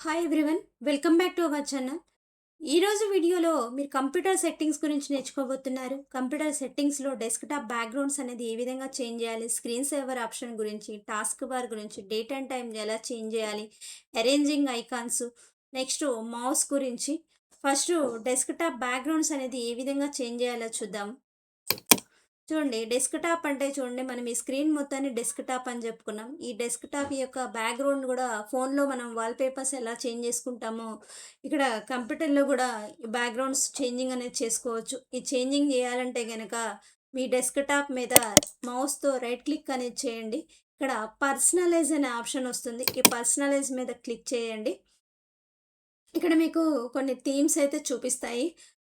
Hi everyone, welcome back to our channel. ఈరోజు వీడియోలో మీరు కంప్యూటర్ సెట్టింగ్స్ గురించి నేర్చుకోబోతున్నారు. కంప్యూటర్ సెట్టింగ్స్లో డెస్క్టాప్ బ్యాక్గ్రౌండ్స్ అనేది ఏ విధంగా చేంజ్ చేయాలి, స్క్రీన్ సేవర్ ఆప్షన్ గురించి, టాస్క్ బార్ గురించి, డేట్ అండ్ టైం ఎలా చేంజ్ చేయాలి, అరేంజింగ్ ఐకాన్స్, నెక్స్ట్ మౌస్ గురించి. ఫస్ట్ డెస్క్టాప్ బ్యాక్గ్రౌండ్స్ అనేది ఏ విధంగా చేంజ్ చేయాలో చూద్దాం. చూడండి, డెస్క్‌టాప్ అంటే చూడండి, మనం ఈ స్క్రీన్ మొత్తాన్ని డెస్క్‌టాప్ అని చెప్పుకున్నాం. ఈ డెస్క్‌టాప్ యొక్క బ్యాక్‌గ్రౌండ్ గూడా ఫోన్‌లో మనం వాల్‌పేపర్స్ ఎలా చేంజ్ చేసుకుంటామో, ఇక్కడ కంప్యూటర్‌లో గూడా బ్యాక్‌గ్రౌండ్స్ చేంజింగ్ అనేది చేసుకోవచ్చు. ఈ చేంజింగ్ చేయాలంటే గనక మీ డెస్క్‌టాప్ మీద మౌస్‌తో రైట్ క్లిక్ అనేది చేయండి. ఇక్కడ పర్సనలైజ్ అనే ఆప్షన్ వస్తుంది. ఈ పర్సనలైజ్ మీద క్లిక్ చేయండి. ఇక్కడ మీకు కొన్ని థీమ్స్ అయితే చూపిస్తాయి.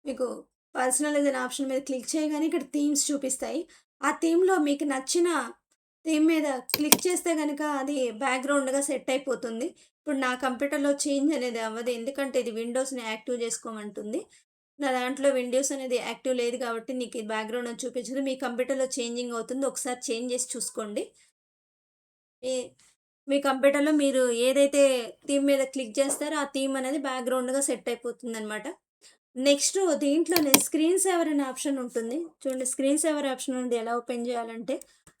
మీకు పర్సనలైజ్ అనే ఆప్షన్ మీద క్లిక్ చేయగానే ఇక్కడ థీమ్స్ చూపిస్తాయి. ఆ థీమ్‌లో మీకు నచ్చిన థీమ్ మీద క్లిక్ చేస్తే గనక అది బ్యాక్‌గ్రౌండ్‌గా సెట్ అయిపోతుంది. ఇప్పుడు నా కంప్యూటర్‌లో చేంజ్ అనేది అవ్వదు. ఎందుకంటే ఇది విండోస్‌ని యాక్టివ్ చేసుకోమంటుంది. నా దాంట్లో విండోస్ అనేది యాక్టివ్ లేదు కాబట్టి నీకు ఈ బ్యాక్‌గ్రౌండ్ అని చూపించదు. మీ కంప్యూటర్‌లో చేంజింగ్ అవుతుంది. ఒకసారి చేంజ్ చేసి చూసుకోండి. ఈ మీ కంప్యూటర్‌లో మీరు ఏదైతే థీమ్ మీద క్లిక్ చేస్తారో, ఆ థీమ్ అనేది బ్యాక్‌గ్రౌండ్‌గా సెట్ అయిపోతుందనమాట. నెక్స్ట్ దీంట్లోనే స్క్రీన్ సేవర్ అనే ఆప్షన్ ఉంటుంది. చూడండి, స్క్రీన్ సేవర్ ఆప్షన్ అనేది ఎలా ఓపెన్ చేయాలంటే,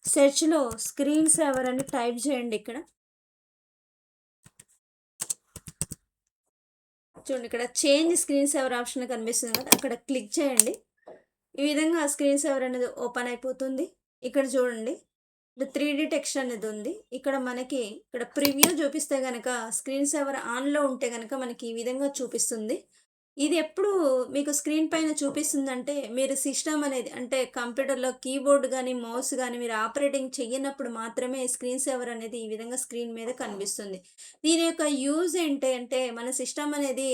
సెర్చ్‌లో స్క్రీన్ సేవర్ అని టైప్ చేయండి ఇక్కడ. చూడండి, ఇక్కడ చేంజ్ స్క్రీన్ సేవర్ ఆప్షన్ కనిపిస్తుంది కదా! అక్కడ క్లిక్ చేయండి. ఈ విధంగా స్క్రీన్ సేవర్ అనేది ఓపెన్ అయిపోతుంది. ఇక్కడ చూడండి, 3D టెక్స్ట్ అనేది ఉంది. ఇక్కడ మనకి ఇక్కడ ప్రివ్యూ చూపిస్తే గనక స్క్రీన్ సేవర్ ఆన్‌లో ఉంటే గనక మనకి ఈ విధంగా చూపిస్తుంది. ఇది ఎప్పుడు మీకు స్క్రీన్ పైన చూపిస్తుందంటే, మీరు సిస్టమ్ అనేది అంటే కంప్యూటర్‌లో కీబోర్డ్ గానీ, మౌస్ గానీ మీరు ఆపరేటింగ్ చెయ్యనప్పుడు మాత్రమే స్క్రీన్ సేవర్ అనేది ఈ విధంగా స్క్రీన్ మీద కనిపిస్తుంది. దీని యొక్క యూజ్ ఏంటి అంటే, మన సిస్టమ్ అనేది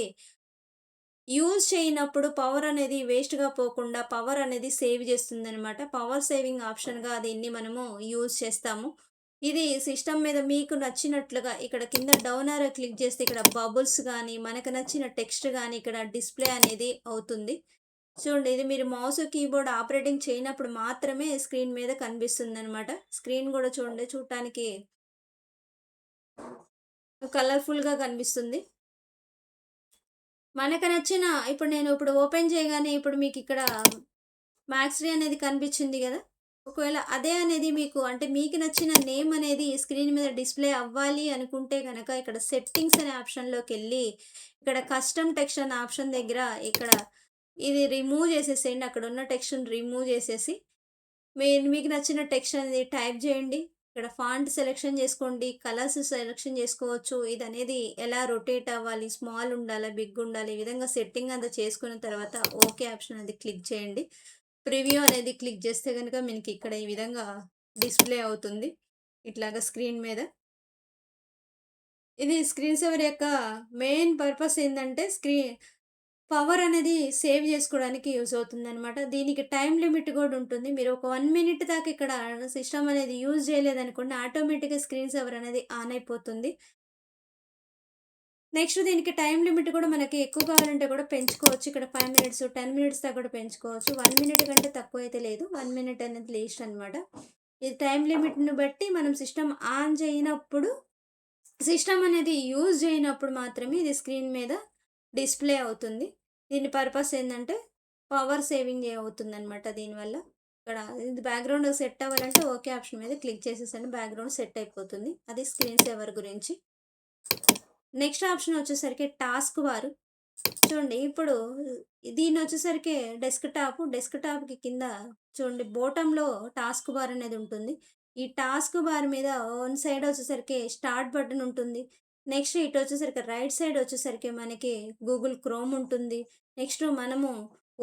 యూజ్ చేయనప్పుడు పవర్ అనేది వేస్ట్‌గా పోకుండా పవర్ అనేది సేవ్ చేస్తుందనమాట. పవర్ సేవింగ్ ఆప్షన్‌గా దీన్ని మనము యూజ్ చేస్తాము. ఇది సిస్టమ్ మీద మీకు నచ్చినట్లుగా ఇక్కడ కింద డౌన్ యారో క్లిక్ చేస్తే ఇక్కడ బబుల్స్ గానీ, మనకు నచ్చిన టెక్స్ట్ గానీ ఇక్కడ డిస్‌ప్లే అనేది అవుతుంది. చూడండి, ఇది మీరు మౌస్, కీబోర్డ్ ఆపరేటింగ్ చేయనప్పుడు మాత్రమే స్క్రీన్ మీద కనిపిస్తుందనమాట. స్క్రీన్ గూడా చూడండి, చూడటానికి కలర్‌ఫుల్‌గా కనిపిస్తుంది. మనకు నచ్చిన ఇప్పుడు నేను ఇప్పుడు ఓపెన్ చేయగానే ఇప్పుడు మీకిక్కడ మ్యాక్స్‌రీ అనేది కనిపించింది గదా! ఒకవేళ అదే అనేది మీకు అంటే మీకు నచ్చిన నేమ్ అనేది స్క్రీన్ మీద డిస్‌ప్లే అవ్వాలి అనుకుంటే గనక ఇక్కడ సెట్టింగ్స్ అనే ఆప్షన్‌లోకెళ్ళి ఇక్కడ కస్టమ్ టెక్స్ట్ అనే ఆప్షన్ దగ్గర ఇక్కడ ఇది రిమూవ్ చేసేసేయండి. అక్కడున్న టెక్స్ట్‌ని రిమూవ్ చేసేసి మీకు నచ్చిన టెక్స్ట్ అనేది టైప్ జేయండి. ఇక్కడ ఫాంట్ సెలెక్షన్ జేసుకోండి. కలర్స్ సెలెక్షన్ జేసుకోవచ్చు. ఇదనేది ఎలా రొటేట్ అవ్వాలి, స్మాల్ ఉండాలా, బిగ్ ఉండాలి. ఈ విధంగా సెట్టింగ్ అంతా చేసుకున్న తర్వాత ఓకే ఆప్షన్ అనేది క్లిక్ చేయండి. ప్రివ్యూ అనేది క్లిక్ చేస్తే గనుక మనకిక్కడ ఈ విధంగా డిస్‌ప్లే అవుతుంది. ఇట్లాగా స్క్రీన్ మీద. ఇది స్క్రీన్ సేవర్ యొక్క మెయిన్ పర్పస్ ఏందంటే పవర్ అనేది సేవ్ జేసుకోవడానికి యూజ్ అవుతుందనమాట. దీనికి టైమ్ లిమిట్ గూడా ఉంటుంది. మీరు ఒక 1 మినిట్ దాకా ఇక్కడ సిస్టమ్ అనేది యూజ్ చేయలేదనుకోండి, ఆటోమేటిక్‌గా స్క్రీన్ సేవర్ అనేది ఆన్ అయిపోతుంది. నెక్స్ట్ దీనికి టైమ్ లిమిట్ కూడా మనకి ఎక్కువ కావాలంటే కూడా పెంచుకోవచ్చు. ఇక్కడ 5 మినిట్స్, 10 మినిట్స్ దాకా కూడా పెంచుకోవచ్చు. 1 మినిట్ కంటే తక్కువైతే లేదు. 1 మినిట్ అనేది లీస్ట్ అనమాట. ఇది టైమ్ లిమిట్‌ని బట్టి మనం సిస్టమ్ ఆన్ చేయనప్పుడు, సిస్టమ్ అనేది యూజ్ చేయనప్పుడు మాత్రమే ఇది స్క్రీన్ మీద డిస్‌ప్లే అవుతుంది. దీని పర్పస్ ఏందంటే, పవర్ సేవింగ్ అవుతుందనమాట దీనివల్ల. ఇక్కడ ఇది బ్యాక్‌గ్రౌండ్ సెట్ అవ్వాలంటే ఓకే ఆప్షన్ మీద క్లిక్ చేసేసండి. బ్యాక్‌గ్రౌండ్ సెట్ అయిపోతుంది. అది స్క్రీన్ సేవర్ గురించి. నెక్స్ట్ ఆప్షన్ వచ్చేసరికి టాస్క్ బార్. చూడండి, ఇప్పుడు దీన్నొచ్చేసరికి డెస్క్‌టాప్‌కి కింద చూడండి బోటంలో టాస్క్ బార్ అనేది ఉంటుంది. ఈ టాస్క్ బార్ మీద వన్ సైడ్ వచ్చేసరికి స్టార్ట్ బటన్ ఉంటుంది. నెక్స్ట్ ఇటొచ్చేసరికి రైట్ సైడ్ వచ్చేసరికి మనకి గూగుల్ క్రోమ్ ఉంటుంది. నెక్స్ట్ మనము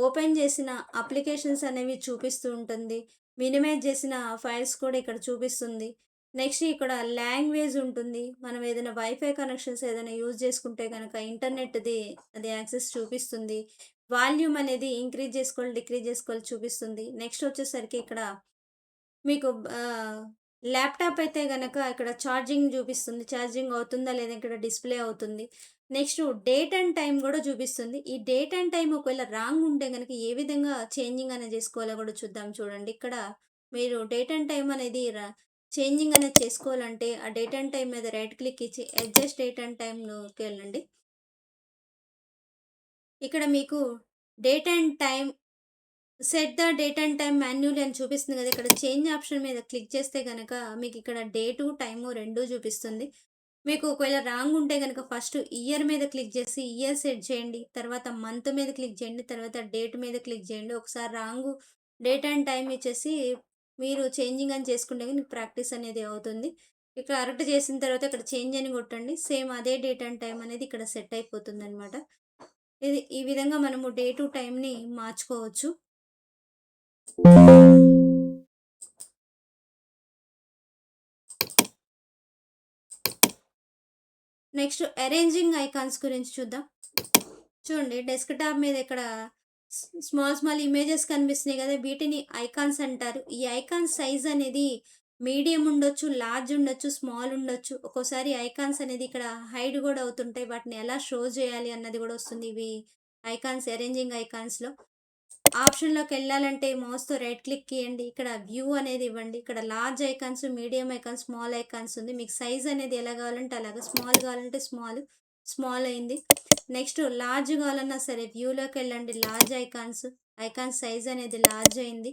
ఓపెన్ చేసిన అప్లికేషన్స్ అనేవి చూపిస్తూ ఉంటుంది. మినిమైజ్ చేసిన ఫైల్స్ కూడా ఇక్కడ చూపిస్తుంది. నెక్స్ట్ ఇక్కడ లాంగ్వేజ్ ఉంటుంది. మనం ఏదైనా వైఫై కనెక్షన్స్ ఏదైనా యూజ్ చేసుకుంటే గనక ఇంటర్నెట్‌ది అది యాక్సెస్ చూపిస్తుంది. వాల్యూమ్ అనేది ఇంక్రీజ్ చేసుకోవాలి, డిక్రీజ్ చేసుకోవాలి చూపిస్తుంది. నెక్స్ట్ వచ్చేసరికి ఇక్కడ మీకు ల్యాప్‌టాప్ అయితే గనక ఇక్కడ ఛార్జింగ్ చూపిస్తుంది. ఛార్జింగ్ అవుతుందా లేదా ఇక్కడ డిస్‌ప్లే అవుతుంది. నెక్స్ట్ డేట్ అండ్ టైమ్ గూడా చూపిస్తుంది. ఈ డేట్ అండ్ టైమ్ ఒకవేళ రాంగ్ ఉంటే గనక ఏ విధంగా చేంజింగ్ అనేది చేసుకోవాలో గూడా చూద్దాం చూడండి. ఇక్కడ మీరు డేట్ అండ్ టైమ్ అనేది చేంజింగ్ అనేది చేసుకోవాలంటే ఆ డేట్ అండ్ టైమ్ మీద రైట్ క్లిక్ ఇచ్చి అడ్జస్ట్ డేట్ అండ్ టైమ్‌లోకి వెళ్ళండి. ఇక్కడ మీకు date and time set the date and time manually అని చూపిస్తుంది కదా! ఇక్కడ చేంజ్ ఆప్షన్ మీద క్లిక్ చేస్తే గనక మీకిక్కడ డేటు, టైము 2 చూపిస్తుంది. మీకు ఒకవేళ రాంగ్ ఉంటే గనక ఫస్ట్ ఇయర్ మీద క్లిక్ చేసి ఇయర్ సెట్ చేయండి. తర్వాత మంత్ మీద క్లిక్ చేయండి. తర్వాత డేట్ మీద క్లిక్ చేయండి. ఒకసారి రాంగు డేట్ అండ్ టైమ్ ఇచ్చేసి మీరు చేంజింగ్ అని చేసుకుంటే మీకు ప్రాక్టీస్ అనేది అవుతుంది. ఇక్కడ కరెక్ట్ చేసిన తర్వాత ఇక్కడ చేంజ్ అని కొట్టండి. సేమ్ అదే డేట్ అండ్ టైమ్ అనేది ఇక్కడ సెట్ అయిపోతుందనమాట. ఈ విధంగా మనము డే టు టైమ్‌ని మార్చుకోవచ్చు. నెక్స్ట్ అరేంజింగ్ ఐకాన్స్ గురించి చూద్దాం. చూడండి డెస్క్‌టాప్ మీద ఇక్కడ స్మాల్ స్మాల్ ఇమేజెస్ కనిపిస్తున్నాయి కదా! వీటిని ఐకాన్స్ అంటారు. ఈ ఐకాన్ సైజ్ అనేది మీడియం ఉండొచ్చు, లార్జ్ ఉండొచ్చు, స్మాల్ ఉండొచ్చు. ఒక్కోసారి ఐకాన్స్ అనేది ఇక్కడ హైడ్ గూడా అవుతుంటాయి. వాటిని ఎలా షో చేయాలి అన్నది గూడా వస్తుంది. ఇవి ఐకాన్స్ అరేంజింగ్ ఐకాన్స్‌లో. ఆప్షన్‌లోకెళ్ళాలంటే మౌస్‌తో రైట్ క్లిక్ ఇయ్యండి. ఇక్కడ వ్యూ అనేది ఇవ్వండి. ఇక్కడ large icons, medium icons, small icons ఉంది. మీకు సైజ్ అనేది ఎలా కావాలంటే అలాగా. స్మాల్ కావాలంటే స్మాల్, స్మాల్ అయింది. నెక్స్ట్ లార్జ్ కావాలన్నా సరే వ్యూలోకెళ్ళండి. లార్జ్ ఐకాన్స్, ఐకాన్ సైజ్ అనేది లార్జ్ అయింది.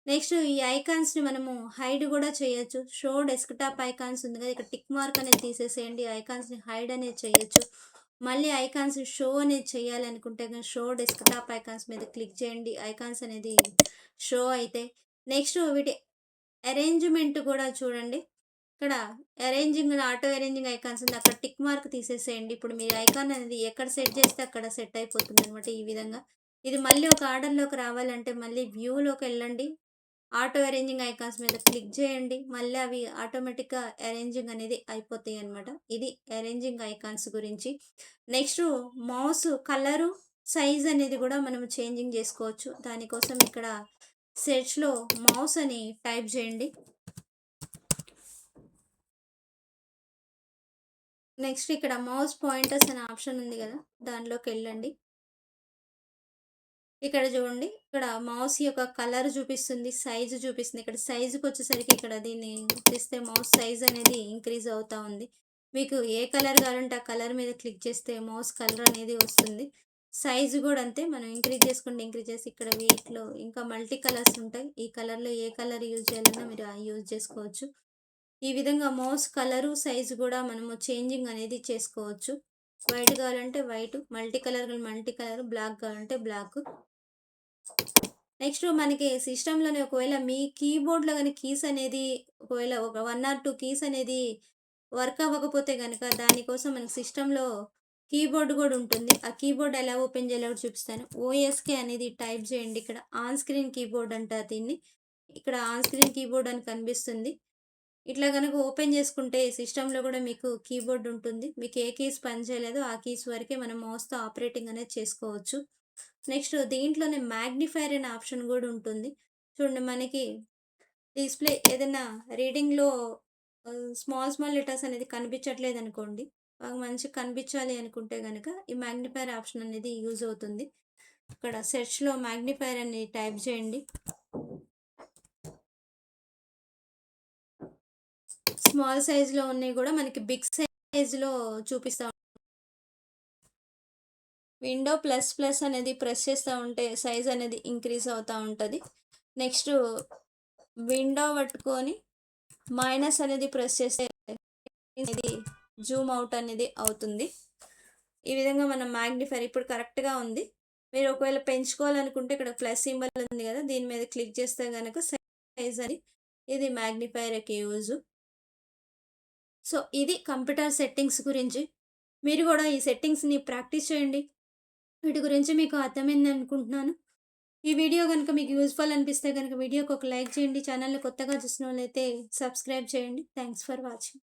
నెక్స్ట్ ఈ ఐకాన్స్‌ని మనము హైడ్ గూడా చేయొచ్చు. షో డెస్క్‌టాప్ ఐకాన్స్ ఉంది కదా! ఇక్కడ టిక్ మార్క్ అనేది తీసేసేయండి. ఐకాన్స్‌ని హైడ్ అనేది చేయొచ్చు. మళ్ళీ ఐకాన్స్ షో అనేది చేయాలనుకుంటే గనుక షో డెస్క్‌టాప్ ఐకాన్స్ మీద క్లిక్ చేయండి. ఐకాన్స్ అనేది షో అయితాయి. నెక్స్ట్ వీటి అరేంజ్‌మెంట్ కూడా చూడండి. ఇక్కడ ఆటో అరేంజింగ్ ఐకాన్స్ ఉంది. అక్కడ టిక్ మార్క్ తీసేసేయండి. ఇప్పుడు మీ ఐకాన్ అనేది ఎక్కడ సెట్ చేస్తే అక్కడ సెట్ అయిపోతుందనమాట ఈ విధంగా. ఇది మళ్ళీ ఒక ఆర్డర్‌లోకి రావాలంటే మళ్ళీ వ్యూలోకెళ్ళండి. ఆటో అరేంజింగ్ ఐకాన్స్ మీద క్లిక్ చేయండి. మళ్ళీ అవి ఆటోమేటిక్‌గా అరేంజింగ్ అనేది అయిపోతాయన్నమాట. ఇది అరేంజింగ్ ఐకాన్స్ గురించి. నెక్స్ట్ మౌస్ కలరు, సైజ్ అనేది కూడా మనం చేంజింగ్ చేసుకోవచ్చు. దానికోసం ఇక్కడ సెర్చ్‌లో మౌస్ అని టైప్ చేయండి. నెక్స్ట్ ఇక్కడ మౌస్ పాయింటర్స్ అనే ఆప్షన్ ఉంది కదా! దానిలోకెళ్ళండి. ఇక్కడ చూడండి. ఇక్కడ మౌస్ యొక్క కలర్ చూపిస్తుంది. సైజ్ చూపిస్తుంది. ఇక్కడ సైజ్‌కొచ్చేసరికి ఇక్కడ దీన్ని చేస్తే మౌస్ సైజ్ అనేది ఇంక్రీజ్ అవుతా ఉంది. మీకు ఏ కలర్ కావాలంటే ఆ కలర్ మీద క్లిక్ చేస్తే మౌస్ కలర్ అనేది వస్తుంది. సైజ్ కూడా అంతే. మనం ఇంక్రీజ్ చేసుకుంటే ఇంక్రీజ్ చేసి ఇక్కడ వీటిలో ఇంకా మల్టీ కలర్స్ ఉంటాయి. ఈ కలర్‌లో ఏ కలర్ యూజ్ చేయాలన్నా మీరు యూజ్ చేసుకోవచ్చు. ఈ విధంగా మౌస్ కలరు, సైజ్ కూడా మనము చేంజింగ్ అనేది చేసుకోవచ్చు. వైట్ కావాలంటే వైట్, మల్టీ కలర్, బ్లాక్ కావాలంటే బ్లాక్. నెక్స్ట్ మనకి సిస్టమ్‌లోనే ఒకవేళ మీ కీబోర్డ్‌లో గాని కీస్ అనేది ఒకవేళ ఒక 1 ఆర్ 2 కీస్ అనేది వర్క్ అవ్వకపోతే గనక దానికోసం మనకి సిస్టమ్‌లో కీబోర్డ్ గూడా ఉంటుంది. ఆ కీబోర్డ్ ఎలా ఓపెన్ చేయాలో కూడా చూపిస్తాను. ఓఎస్‌కే అనేది టైప్ చేయండి. ఇక్కడ ఆన్ స్క్రీన్ కీబోర్డ్ అంటారు దీన్ని. ఇక్కడ ఆన్ స్క్రీన్ కీబోర్డ్ అని కనిపిస్తుంది. ఇట్లా గనక ఓపెన్ చేసుకుంటే సిస్టమ్‌లో గూడా మీకు కీబోర్డ్ ఉంటుంది. మీకు ఏ కీస్ పనిచేయలేదో ఆ కీస్ వరకే మనం మౌస్‌తో ఆపరేటింగ్ అనేది చేసుకోవచ్చు. నెక్స్ట్ దీంట్లోనే మ్యాగ్నిఫైయర్ అనే ఆప్షన్ గూడా ఉంటుంది. చూడండి మనకి డిస్‌ప్లే ఏదైనా రీడింగ్‌లో స్మాల్ స్మాల్ లెటర్స్ అనేది కనిపించట్లేదనుకోండి. బాగా మంచిగా కనిపించాలి అనుకుంటే గనక ఈ మ్యాగ్నిఫైయర్ ఆప్షన్ అనేది యూజ్ అవుతుంది. ఇక్కడ సెర్చ్‌లో మ్యాగ్నిఫైయర్ అని టైప్ చేయండి. స్మాల్ సైజ్‌లో ఉన్నయి గూడా మనకి బిగ్ సైజ్‌లో చూపిస్తా విండో ప్లస్ ప్లస్ అనేది ప్రెస్ చేస్తా ఉంటే సైజ్ అనేది ఇంక్రీజ్ అవుతా ఉంటది. నెక్స్ట్ విండో పట్టుకొని మైనస్ అనేది ప్రెస్ చేస్తే ఇది జూమ్ అవుట్ అనేది అవుతుంది. ఈ విధంగా మనం మ్యాగ్నిఫైయర్ ఇప్పుడు కరెక్ట్‌గా ఉంది. మీరు ఒకవేళ పెంచుకోవాలనుకుంటే ఇక్కడ ప్లస్ సింబల్ ఉంది గదా! దీని మీద క్లిక్ చేస్తే గనక సైజ్ అని ఇది మ్యాగ్నిఫైయర్‌కి యూజు. సో, ఇది కంప్యూటర్ సెట్టింగ్స్ గురించి. మీరు గూడా ఈ సెట్టింగ్స్‌ని ప్రాక్టీస్ చేయండి. వీటి గురించి మీకు అర్థమైంది అనుకుంటున్నాను. ఈ వీడియో గనుక మీకు యూజ్‌ఫుల్ అనిపిస్తే గనుక వీడియోకి ఒక లైక్ చేయండి. ఛానెల్‌ని కొత్తగా చూసినోళ్ళైతే సబ్స్క్రైబ్ చేయండి. Thanks for watching.